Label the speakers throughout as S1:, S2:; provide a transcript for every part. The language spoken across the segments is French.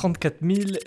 S1: 34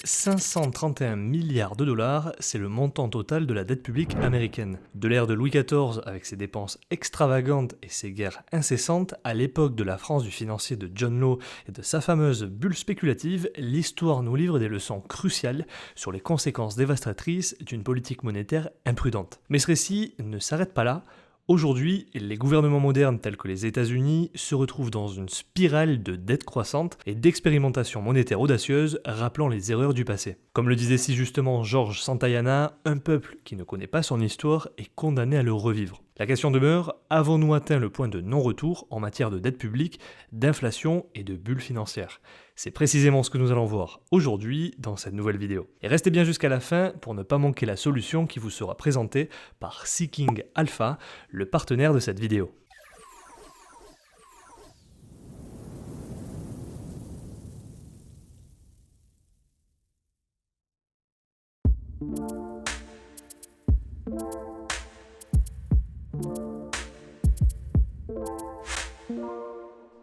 S1: 531 milliards de dollars, c'est le montant total de la dette publique américaine. De l'ère de Louis XIV, avec ses dépenses extravagantes et ses guerres incessantes, à l'époque de la France du financier de John Law et de sa fameuse bulle spéculative, l'histoire nous livre des leçons cruciales sur les conséquences dévastatrices d'une politique monétaire imprudente. Mais ce récit ne s'arrête pas là. Aujourd'hui, les gouvernements modernes tels que les États-Unis se retrouvent dans une spirale de dette croissante et d'expérimentation monétaire audacieuse rappelant les erreurs du passé. Comme le disait si justement George Santayana, un peuple qui ne connaît pas son histoire est condamné à le revivre. La question demeure, avons-nous atteint le point de non-retour en matière de dette publique, d'inflation et de bulle financière ? C'est précisément ce que nous allons voir aujourd'hui dans cette nouvelle vidéo. Et restez bien jusqu'à la fin pour ne pas manquer la solution qui vous sera présentée par Seeking Alpha, le partenaire de cette vidéo.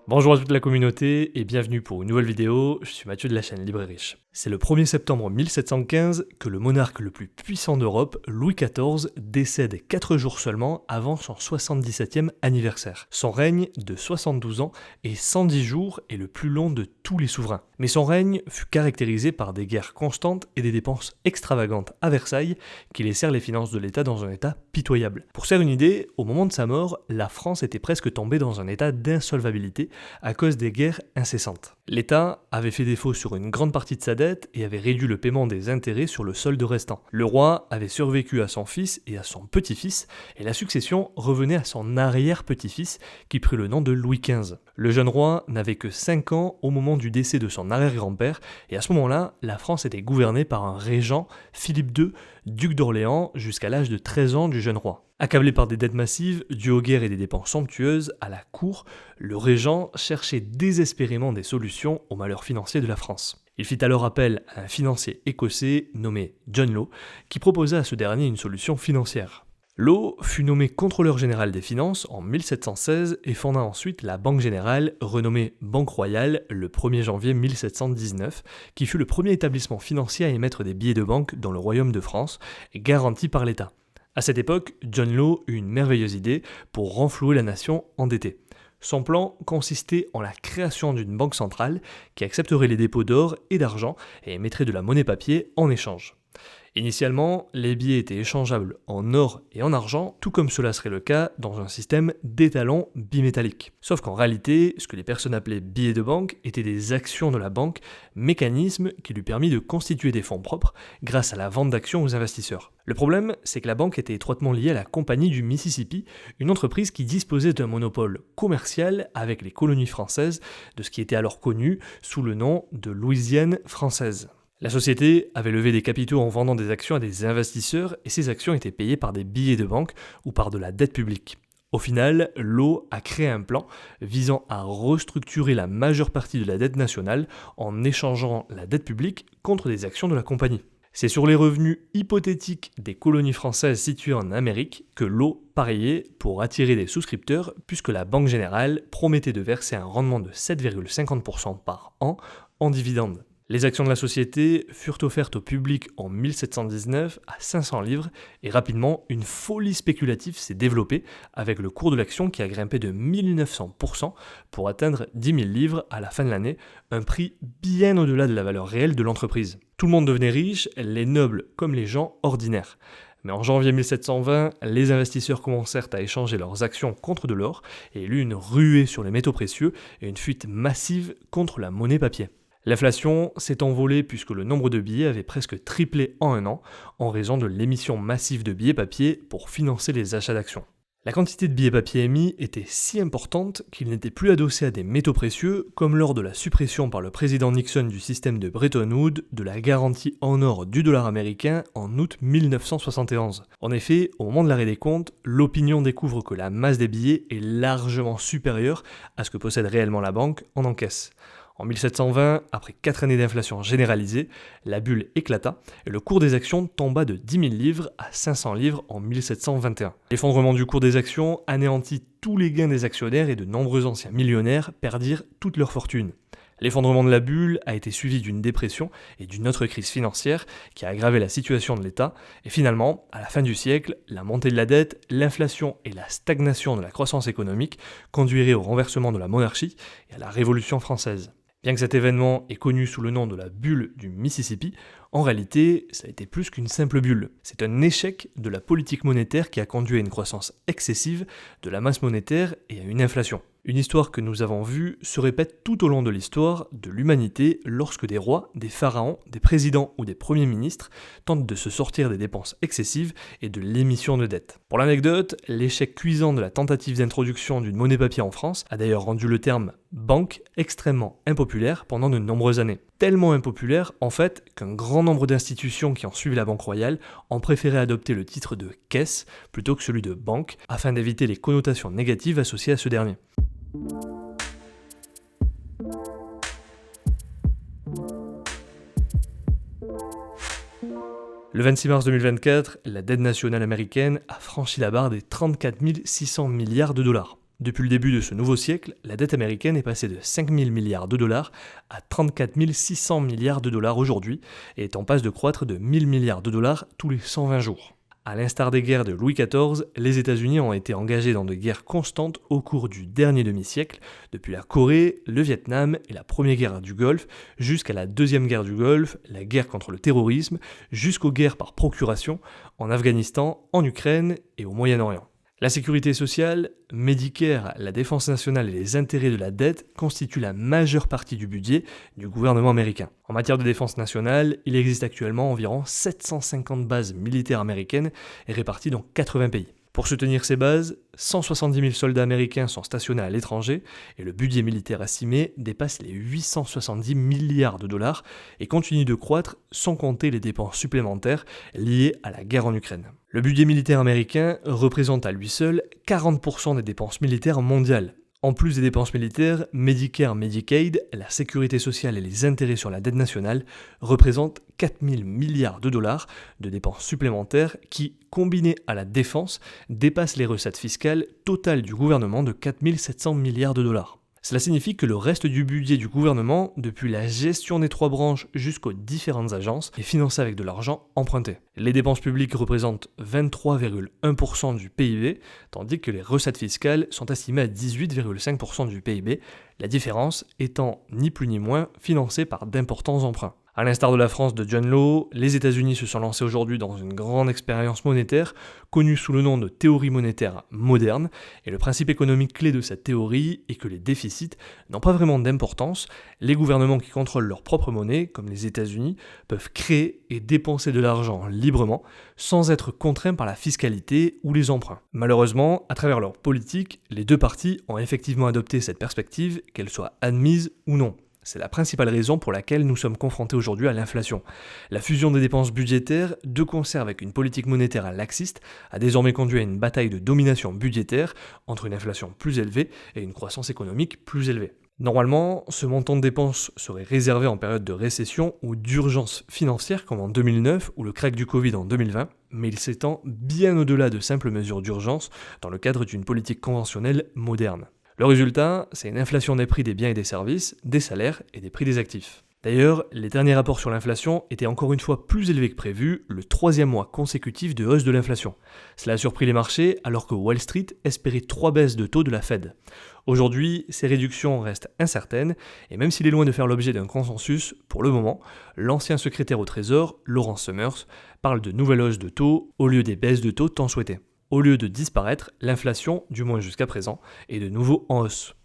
S1: Bonjour à toute la communauté et bienvenue pour une nouvelle vidéo, je suis Mathieu de la chaîne Libre et Riche. C'est le 1er septembre 1715 que le monarque le plus puissant d'Europe, Louis XIV, décède 4 jours seulement avant son 77e anniversaire. Son règne de 72 ans et 110 jours est le plus long de tous les souverains. Mais son règne fut caractérisé par des guerres constantes et des dépenses extravagantes à Versailles qui laissèrent les finances de l'État dans un état pitoyable. Pour se faire une idée, au moment de sa mort, la France était presque tombée dans un état d'insolvabilité à cause des guerres incessantes. L'État avait fait défaut sur une grande partie de sa dette et avait réduit le paiement des intérêts sur le solde restant. Le roi avait survécu à son fils et à son petit-fils, et la succession revenait à son arrière-petit-fils qui prit le nom de Louis XV. Le jeune roi n'avait que 5 ans au moment du décès de son arrière-grand-père, et à ce moment-là, la France était gouvernée par un régent, Philippe II, duc d'Orléans, jusqu'à l'âge de 13 ans du jeune roi. Accablé par des dettes massives, dues aux guerres et des dépenses somptueuses, à la cour, le régent cherchait désespérément des solutions aux malheurs financiers de la France. Il fit alors appel à un financier écossais nommé John Law, qui proposa à ce dernier une solution financière. Law fut nommé contrôleur général des finances en 1716 et fonda ensuite la Banque Générale, renommée Banque Royale, le 1er janvier 1719, qui fut le premier établissement financier à émettre des billets de banque dans le Royaume de France, garanti par l'État. À cette époque, John Law eut une merveilleuse idée pour renflouer la nation endettée. Son plan consistait en la création d'une banque centrale qui accepterait les dépôts d'or et d'argent et émettrait de la monnaie papier en échange. Initialement, les billets étaient échangeables en or et en argent, tout comme cela serait le cas dans un système d'étalons bimétalliques. Sauf qu'en réalité, ce que les personnes appelaient billets de banque étaient des actions de la banque, mécanisme qui lui permit de constituer des fonds propres grâce à la vente d'actions aux investisseurs. Le problème, c'est que la banque était étroitement liée à la Compagnie du Mississippi, une entreprise qui disposait d'un monopole commercial avec les colonies françaises de ce qui était alors connu sous le nom de Louisiane française. La société avait levé des capitaux en vendant des actions à des investisseurs et ces actions étaient payées par des billets de banque ou par de la dette publique. Au final, Law a créé un plan visant à restructurer la majeure partie de la dette nationale en échangeant la dette publique contre des actions de la compagnie. C'est sur les revenus hypothétiques des colonies françaises situées en Amérique que Law pariait pour attirer des souscripteurs puisque la Banque Générale promettait de verser un rendement de 7,50% par an en dividendes. Les actions de la société furent offertes au public en 1719 à 500 livres et rapidement une folie spéculative s'est développée avec le cours de l'action qui a grimpé de 1900% pour atteindre 10 000 livres à la fin de l'année, un prix bien au-delà de la valeur réelle de l'entreprise. Tout le monde devenait riche, les nobles comme les gens ordinaires. Mais en janvier 1720, les investisseurs commencèrent à échanger leurs actions contre de l'or et il y eut une ruée sur les métaux précieux et une fuite massive contre la monnaie papier. L'inflation s'est envolée puisque le nombre de billets avait presque triplé en un an en raison de l'émission massive de billets papier pour financer les achats d'actions. La quantité de billets papier émis était si importante qu'ils n'étaient plus adossés à des métaux précieux comme lors de la suppression par le président Nixon du système de Bretton Woods de la garantie en or du dollar américain en août 1971. En effet, au moment de l'arrêt des comptes, l'opinion découvre que la masse des billets est largement supérieure à ce que possède réellement la banque en encaisse. En 1720, après 4 années d'inflation généralisée, la bulle éclata et le cours des actions tomba de 10 000 livres à 500 livres en 1721. L'effondrement du cours des actions anéantit tous les gains des actionnaires et de nombreux anciens millionnaires perdirent toute leur fortune. L'effondrement de la bulle a été suivi d'une dépression et d'une autre crise financière qui a aggravé la situation de l'État, et finalement, à la fin du siècle, la montée de la dette, l'inflation et la stagnation de la croissance économique conduiraient au renversement de la monarchie et à la Révolution française. Bien que cet événement est connu sous le nom de la bulle du Mississippi, en réalité, ça a été plus qu'une simple bulle. C'est un échec de la politique monétaire qui a conduit à une croissance excessive de la masse monétaire et à une inflation. Une histoire que nous avons vue se répète tout au long de l'histoire de l'humanité lorsque des rois, des pharaons, des présidents ou des premiers ministres tentent de se sortir des dépenses excessives et de l'émission de dettes. Pour l'anecdote, l'échec cuisant de la tentative d'introduction d'une monnaie papier en France a d'ailleurs rendu le terme banque extrêmement impopulaire pendant de nombreuses années. Tellement impopulaire, en fait, qu'un grand nombre d'institutions qui ont suivi la Banque royale ont préféré adopter le titre de caisse plutôt que celui de banque, afin d'éviter les connotations négatives associées à ce dernier. Le 26 mars 2024, la dette nationale américaine a franchi la barre des 34 600 milliards de dollars. Depuis le début de ce nouveau siècle, la dette américaine est passée de 5 000 milliards de dollars à 34 600 milliards de dollars aujourd'hui et est en passe de croître de 1 000 milliards de dollars tous les 120 jours. À l'instar des guerres de Louis XIV, les États-Unis ont été engagés dans de guerres constantes au cours du dernier demi-siècle, depuis la Corée, le Vietnam et la première guerre du Golfe, jusqu'à la deuxième guerre du Golfe, la guerre contre le terrorisme, jusqu'aux guerres par procuration en Afghanistan, en Ukraine et au Moyen-Orient. La sécurité sociale, Medicare, la défense nationale et les intérêts de la dette constituent la majeure partie du budget du gouvernement américain. En matière de défense nationale, il existe actuellement environ 750 bases militaires américaines réparties dans 80 pays. Pour soutenir ces bases, 170 000 soldats américains sont stationnés à l'étranger et le budget militaire estimé dépasse les 870 milliards de dollars et continue de croître sans compter les dépenses supplémentaires liées à la guerre en Ukraine. Le budget militaire américain représente à lui seul 40% des dépenses militaires mondiales. En plus des dépenses militaires, Medicare, Medicaid, la sécurité sociale et les intérêts sur la dette nationale représentent 4 000 milliards de dollars de dépenses supplémentaires qui, combinées à la défense, dépassent les recettes fiscales totales du gouvernement de 4 700 milliards de dollars. Cela signifie que le reste du budget du gouvernement, depuis la gestion des 3 branches jusqu'aux différentes agences, est financé avec de l'argent emprunté. Les dépenses publiques représentent 23,1% du PIB, tandis que les recettes fiscales sont estimées à 18,5% du PIB, la différence étant ni plus ni moins financée par d'importants emprunts. À l'instar de la France de John Law, les États-Unis se sont lancés aujourd'hui dans une grande expérience monétaire, connue sous le nom de théorie monétaire moderne, et le principe économique clé de cette théorie est que les déficits n'ont pas vraiment d'importance, les gouvernements qui contrôlent leur propre monnaie, comme les États-Unis, peuvent créer et dépenser de l'argent librement, sans être contraints par la fiscalité ou les emprunts. Malheureusement, à travers leur politique, les deux parties ont effectivement adopté cette perspective, qu'elle soit admise ou non. C'est la principale raison pour laquelle nous sommes confrontés aujourd'hui à l'inflation. La fusion des dépenses budgétaires, de concert avec une politique monétaire laxiste, a désormais conduit à une bataille de domination budgétaire entre une inflation plus élevée et une croissance économique plus élevée. Normalement, ce montant de dépenses serait réservé en période de récession ou d'urgence financière comme en 2009 ou le crack du Covid en 2020, mais il s'étend bien au-delà de simples mesures d'urgence dans le cadre d'une politique conventionnelle moderne. Le résultat, c'est une inflation des prix des biens et des services, des salaires et des prix des actifs. D'ailleurs, les derniers rapports sur l'inflation étaient encore une fois plus élevés que prévu, le 3e mois consécutif de hausse de l'inflation. Cela a surpris les marchés alors que Wall Street espérait 3 baisses de taux de la Fed. Aujourd'hui, ces réductions restent incertaines, et même s'il est loin de faire l'objet d'un consensus, pour le moment, l'ancien secrétaire au Trésor, Lawrence Summers, parle de nouvelles hausses de taux au lieu des baisses de taux tant souhaitées. Au lieu de disparaître, l'inflation, du moins jusqu'à présent, est de nouveau en hausse.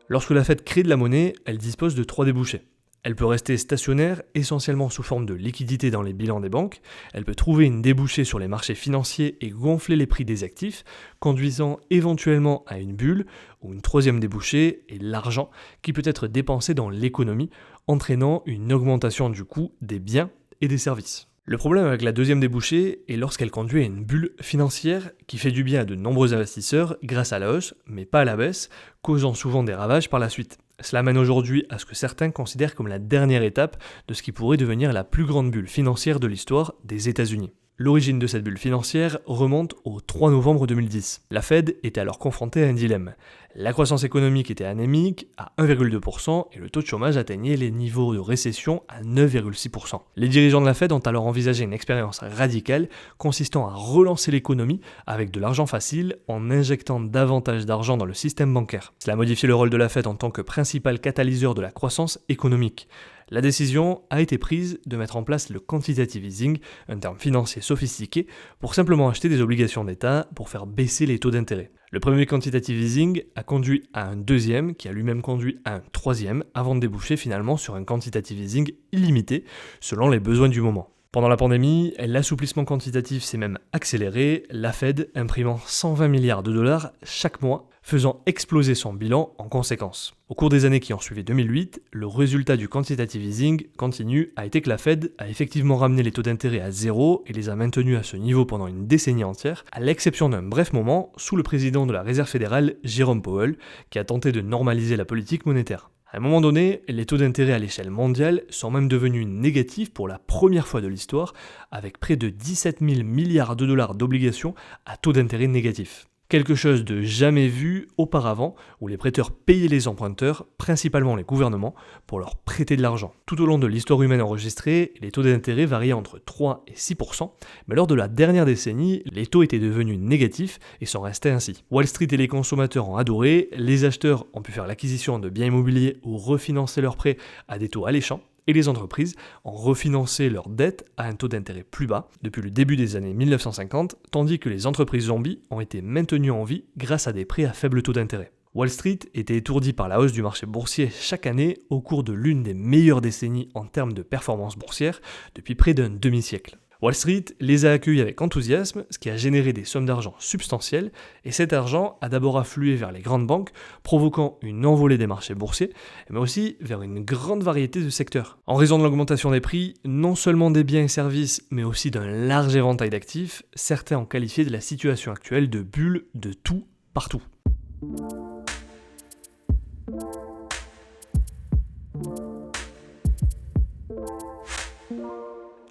S1: Lorsque la Fed crée de la monnaie, elle dispose de 3 débouchés. Elle peut rester stationnaire, essentiellement sous forme de liquidité dans les bilans des banques. Elle peut trouver une débouchée sur les marchés financiers et gonfler les prix des actifs, conduisant éventuellement à une bulle, ou une 3e débouchée est l'argent, qui peut être dépensé dans l'économie, entraînant une augmentation du coût des biens et des services. Le problème avec la 2e débouchée est lorsqu'elle conduit à une bulle financière qui fait du bien à de nombreux investisseurs grâce à la hausse, mais pas à la baisse, causant souvent des ravages par la suite. Cela mène aujourd'hui à ce que certains considèrent comme la dernière étape de ce qui pourrait devenir la plus grande bulle financière de l'histoire des États-Unis. L'origine de cette bulle financière remonte au 3 novembre 2010. La Fed était alors confrontée à un dilemme. La croissance économique était anémique à 1,2% et le taux de chômage atteignait les niveaux de récession à 9,6%. Les dirigeants de la Fed ont alors envisagé une expérience radicale consistant à relancer l'économie avec de l'argent facile en injectant davantage d'argent dans le système bancaire. Cela a modifié le rôle de la Fed en tant que principal catalyseur de la croissance économique. La décision a été prise de mettre en place le quantitative easing, un terme financier sophistiqué, pour simplement acheter des obligations d'État pour faire baisser les taux d'intérêt. Le premier quantitative easing a conduit à un deuxième, qui a lui-même conduit à un troisième, avant de déboucher finalement sur un quantitative easing illimité, selon les besoins du moment. Pendant la pandémie, l'assouplissement quantitatif s'est même accéléré, la Fed imprimant 120 milliards de dollars chaque mois, faisant exploser son bilan en conséquence. Au cours des années qui ont suivi 2008, le résultat du quantitative easing continu a été que la Fed a effectivement ramené les taux d'intérêt à zéro et les a maintenus à ce niveau pendant une décennie entière, à l'exception d'un bref moment sous le président de la Réserve fédérale, Jerome Powell, qui a tenté de normaliser la politique monétaire. À un moment donné, les taux d'intérêt à l'échelle mondiale sont même devenus négatifs pour la première fois de l'histoire, avec près de 17 000 milliards de dollars d'obligations à taux d'intérêt négatif. Quelque chose de jamais vu auparavant, où les prêteurs payaient les emprunteurs, principalement les gouvernements, pour leur prêter de l'argent. Tout au long de l'histoire humaine enregistrée, les taux d'intérêt variaient entre 3 et 6%, mais lors de la dernière décennie, les taux étaient devenus négatifs et sont restés ainsi. Wall Street et les consommateurs ont adoré, les acheteurs ont pu faire l'acquisition de biens immobiliers ou refinancer leurs prêts à des taux alléchants, et les entreprises ont refinancé leurs dettes à un taux d'intérêt plus bas depuis le début des années 1950, tandis que les entreprises zombies ont été maintenues en vie grâce à des prêts à faible taux d'intérêt. Wall Street était étourdi par la hausse du marché boursier chaque année au cours de l'une des meilleures décennies en termes de performance boursière depuis près d'un demi-siècle. Wall Street les a accueillis avec enthousiasme, ce qui a généré des sommes d'argent substantielles, et cet argent a d'abord afflué vers les grandes banques, provoquant une envolée des marchés boursiers, mais aussi vers une grande variété de secteurs. En raison de l'augmentation des prix, non seulement des biens et services, mais aussi d'un large éventail d'actifs, certains ont qualifié de la situation actuelle de bulle de tout partout.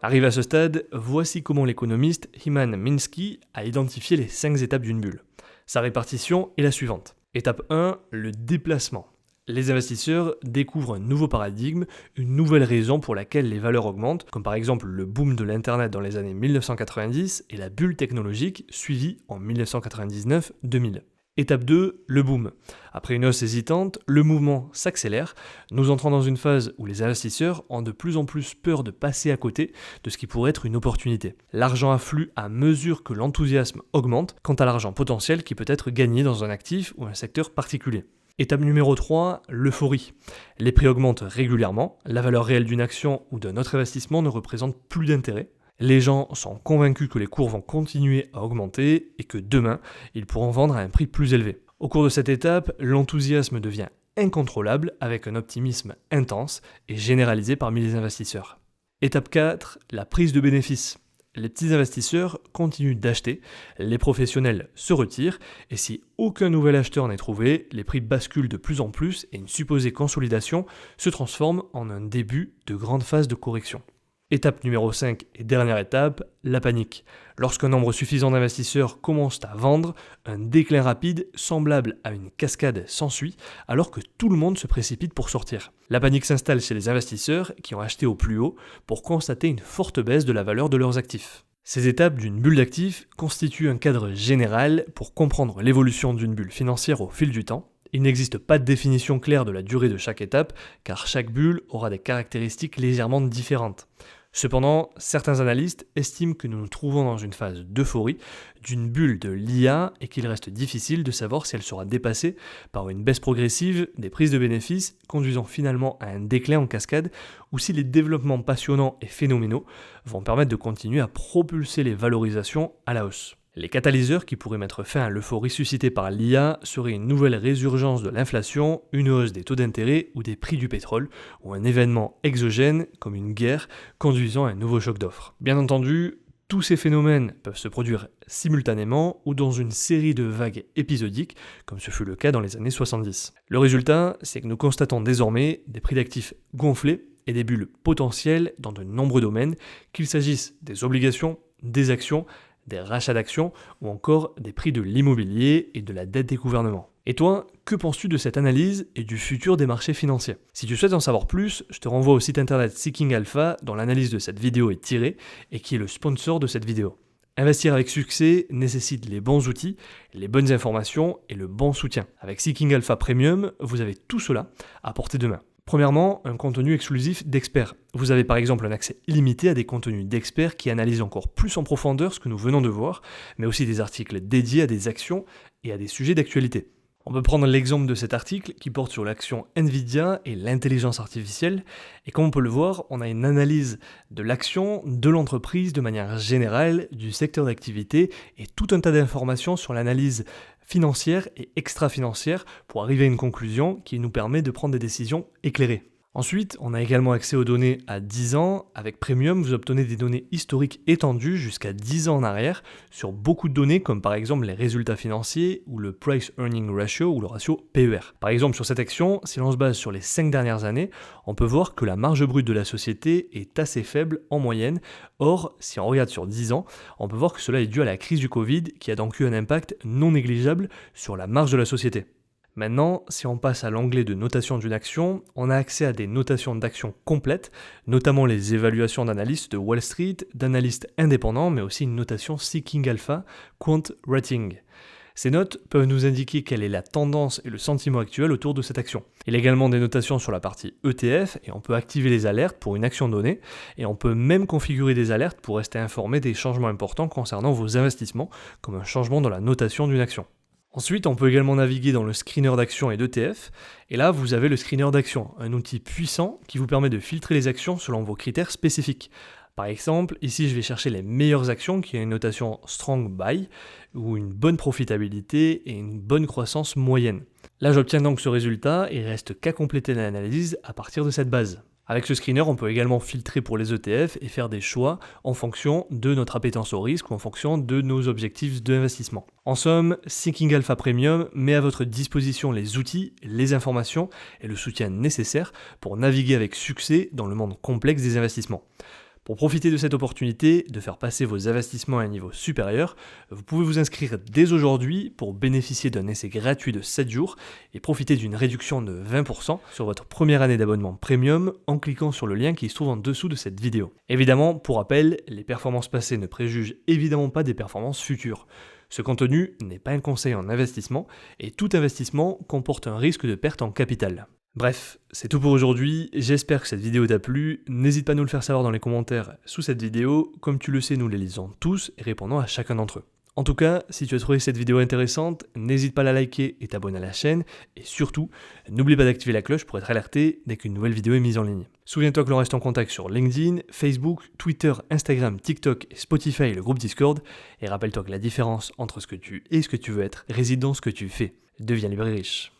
S1: Arrivé à ce stade, voici comment l'économiste Hyman Minsky a identifié les 5 étapes d'une bulle. Sa répartition est la suivante. Étape 1, le déplacement. Les investisseurs découvrent un nouveau paradigme, une nouvelle raison pour laquelle les valeurs augmentent, comme par exemple le boom de l'Internet dans les années 1990 et la bulle technologique suivie en 1999-2000. Étape 2, le boom. Après une hausse hésitante, le mouvement s'accélère. Nous entrons dans une phase où les investisseurs ont de plus en plus peur de passer à côté de ce qui pourrait être une opportunité. L'argent afflue à mesure que l'enthousiasme augmente quant à l'argent potentiel qui peut être gagné dans un actif ou un secteur particulier. Étape numéro 3, l'euphorie. Les prix augmentent régulièrement, la valeur réelle d'une action ou d'un autre investissement ne représente plus d'intérêt. Les gens sont convaincus que les cours vont continuer à augmenter et que demain, ils pourront vendre à un prix plus élevé. Au cours de cette étape, l'enthousiasme devient incontrôlable avec un optimisme intense et généralisé parmi les investisseurs. Étape 4, la prise de bénéfices. Les petits investisseurs continuent d'acheter, les professionnels se retirent, et si aucun nouvel acheteur n'est trouvé, les prix basculent de plus en plus et une supposée consolidation se transforme en un début de grande phase de correction. Étape numéro 5 et dernière étape, la panique. Lorsqu'un nombre suffisant d'investisseurs commence à vendre, un déclin rapide, semblable à une cascade, s'ensuit, alors que tout le monde se précipite pour sortir. La panique s'installe chez les investisseurs qui ont acheté au plus haut pour constater une forte baisse de la valeur de leurs actifs. Ces étapes d'une bulle d'actifs constituent un cadre général pour comprendre l'évolution d'une bulle financière au fil du temps. Il n'existe pas de définition claire de la durée de chaque étape, car chaque bulle aura des caractéristiques légèrement différentes. Cependant, certains analystes estiment que nous nous trouvons dans une phase d'euphorie, d'une bulle de l'IA, et qu'il reste difficile de savoir si elle sera dépassée par une baisse progressive des prises de bénéfices, conduisant finalement à un déclin en cascade, ou si les développements passionnants et phénoménaux vont permettre de continuer à propulser les valorisations à la hausse. Les catalyseurs qui pourraient mettre fin à l'euphorie suscitée par l'IA seraient une nouvelle résurgence de l'inflation, une hausse des taux d'intérêt ou des prix du pétrole, ou un événement exogène comme une guerre conduisant à un nouveau choc d'offres. Bien entendu, tous ces phénomènes peuvent se produire simultanément ou dans une série de vagues épisodiques, comme ce fut le cas dans les années 70. Le résultat, c'est que nous constatons désormais des prix d'actifs gonflés et des bulles potentielles dans de nombreux domaines, qu'il s'agisse des obligations, des actions, des rachats d'actions ou encore des prix de l'immobilier et de la dette des gouvernements. Et toi, que penses-tu de cette analyse et du futur des marchés financiers? Si tu souhaites en savoir plus, je te renvoie au site internet Seeking Alpha dont l'analyse de cette vidéo est tirée et qui est le sponsor de cette vidéo. Investir avec succès nécessite les bons outils, les bonnes informations et le bon soutien. Avec Seeking Alpha Premium, vous avez tout cela à portée de main. Premièrement, un contenu exclusif d'experts. Vous avez par exemple un accès illimité à des contenus d'experts qui analysent encore plus en profondeur ce que nous venons de voir, mais aussi des articles dédiés à des actions et à des sujets d'actualité. On peut prendre l'exemple de cet article qui porte sur l'action Nvidia et l'intelligence artificielle. Et comme on peut le voir, on a une analyse de l'action, de l'entreprise de manière générale, du secteur d'activité et tout un tas d'informations sur l'analyse financière et extra-financière pour arriver à une conclusion qui nous permet de prendre des décisions éclairées. Ensuite, on a également accès aux données à 10 ans. Avec Premium, vous obtenez des données historiques étendues jusqu'à 10 ans en arrière sur beaucoup de données comme par exemple les résultats financiers ou le Price Earning Ratio ou le ratio PER. Par exemple, sur cette action, si l'on se base sur les 5 dernières années, on peut voir que la marge brute de la société est assez faible en moyenne. Or, si on regarde sur 10 ans, on peut voir que cela est dû à la crise du Covid qui a donc eu un impact non négligeable sur la marge de la société. Maintenant, si on passe à l'onglet de notation d'une action, on a accès à des notations d'actions complètes, notamment les évaluations d'analystes de Wall Street, d'analystes indépendants, mais aussi une notation Seeking Alpha Quant Rating. Ces notes peuvent nous indiquer quelle est la tendance et le sentiment actuel autour de cette action. Il y a également des notations sur la partie ETF et on peut activer les alertes pour une action donnée et on peut même configurer des alertes pour rester informé des changements importants concernant vos investissements, comme un changement dans la notation d'une action. Ensuite, on peut également naviguer dans le screener d'actions et d'ETF, et là vous avez le screener d'actions, un outil puissant qui vous permet de filtrer les actions selon vos critères spécifiques. Par exemple, ici je vais chercher les meilleures actions qui ont une notation Strong Buy, ou une bonne profitabilité et une bonne croissance moyenne. Là j'obtiens donc ce résultat et il reste qu'à compléter l'analyse à partir de cette base. Avec ce screener, on peut également filtrer pour les ETF et faire des choix en fonction de notre appétence au risque ou en fonction de nos objectifs d'investissement. En somme, Seeking Alpha Premium met à votre disposition les outils, les informations et le soutien nécessaires pour naviguer avec succès dans le monde complexe des investissements. Pour profiter de cette opportunité de faire passer vos investissements à un niveau supérieur, vous pouvez vous inscrire dès aujourd'hui pour bénéficier d'un essai gratuit de 7 jours et profiter d'une réduction de 20% sur votre première année d'abonnement premium en cliquant sur le lien qui se trouve en dessous de cette vidéo. Évidemment, pour rappel, les performances passées ne préjugent évidemment pas des performances futures. Ce contenu n'est pas un conseil en investissement et tout investissement comporte un risque de perte en capital. Bref, c'est tout pour aujourd'hui, j'espère que cette vidéo t'a plu, n'hésite pas à nous le faire savoir dans les commentaires sous cette vidéo, comme tu le sais nous les lisons tous et répondons à chacun d'entre eux. En tout cas, si tu as trouvé cette vidéo intéressante, n'hésite pas à la liker et t'abonner à la chaîne, et surtout, n'oublie pas d'activer la cloche pour être alerté dès qu'une nouvelle vidéo est mise en ligne. Souviens-toi que l'on reste en contact sur LinkedIn, Facebook, Twitter, Instagram, TikTok, Spotify et le groupe Discord, et rappelle-toi que la différence entre ce que tu es et ce que tu veux être réside dans ce que tu fais. Deviens libre et riche.